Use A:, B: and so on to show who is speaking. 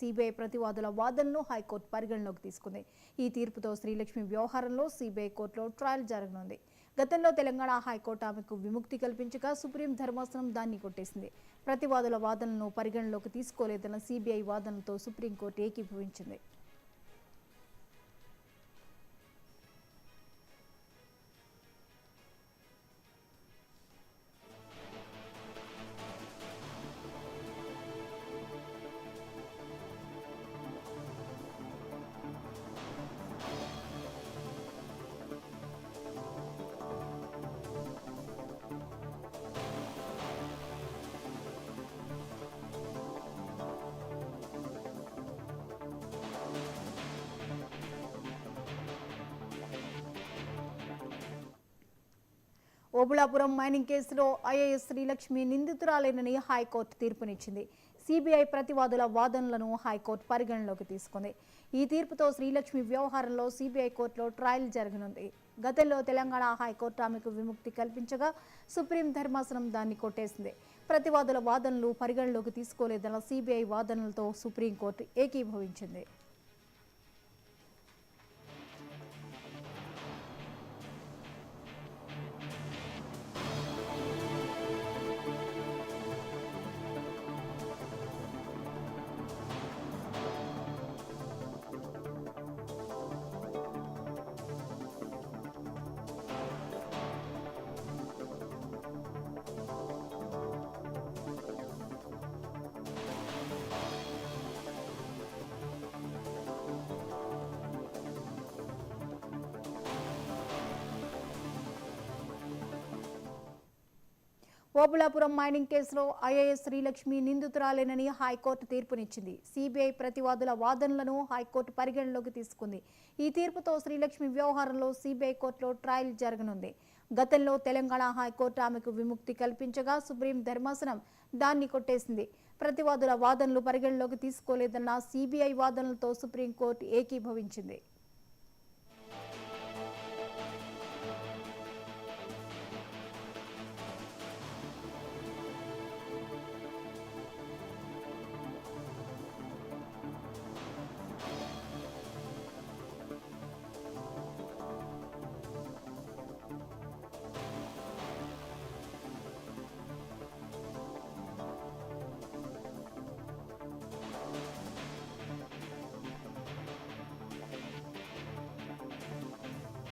A: CBI ప్రతివాదుల వాదనను high court పరిగణలోకి తీసుకుంది. ఈ తీర్పుతో శ్రీలక్ష్మి వ్యవహారంలో సిబిఐ కోర్టులో ట్రయల్ జరగనుంది. గతంలో తెలంగాణ హైకోర్టు ఆమెకు విముక్తి కల్పించగా సుప్రీం ధర్మాసనం దాన్ని కొట్టేసింది. ప్రతివాదుల వాదనలను పరిగణలోకి తీసుకోలేదన్న సిబిఐ వాదనతో సుప్రీంకోర్టు ఏకీభవించింది. ఓబుళాపురం మైనింగ్ కేసులో ఐఏఎస్ శ్రీలక్ష్మి నిందితురాలేనని హైకోర్టు తీర్పునిచ్చింది. సిబిఐ ప్రతివాదుల వాదనలను హైకోర్టు పరిగణలోకి తీసుకుంది. ఈ తీర్పుతో శ్రీలక్ష్మి వ్యవహారంలో సిబిఐ కోర్టులో ట్రయల్ జరగనుంది. గతంలో తెలంగాణ హైకోర్టు ఆమెకు విముక్తి కల్పించగా సుప్రీం ధర్మాసనం దాన్ని కొట్టేసింది. ప్రతివాదుల వాదనలు పరిగణలోకి తీసుకోలేదన్న సిబిఐ వాదనలతో సుప్రీంకోర్టు ఏకీభవించింది. ఓబుళాపురం మైనింగ్ కేసులో ఐఏఎస్ శ్రీలక్ష్మి నిందితురాలేనని హైకోర్టు తీర్పునిచ్చింది. సిబిఐ ప్రతివాదుల వాదనలను హైకోర్టు పరిగణలోకి తీసుకుంది. ఈ తీర్పుతో శ్రీలక్ష్మి వ్యవహారంలో సిబిఐ కోర్టులో ట్రయల్ జరగనుంది. గతంలో తెలంగాణ హైకోర్టు ఆమెకు విముక్తి కల్పించగా సుప్రీం ధర్మాసనం దాన్ని కొట్టేసింది. ప్రతివాదుల వాదనలు పరిగణలోకి తీసుకోలేదన్న సిబిఐ వాదనలతో సుప్రీంకోర్టు ఏకీభవించింది.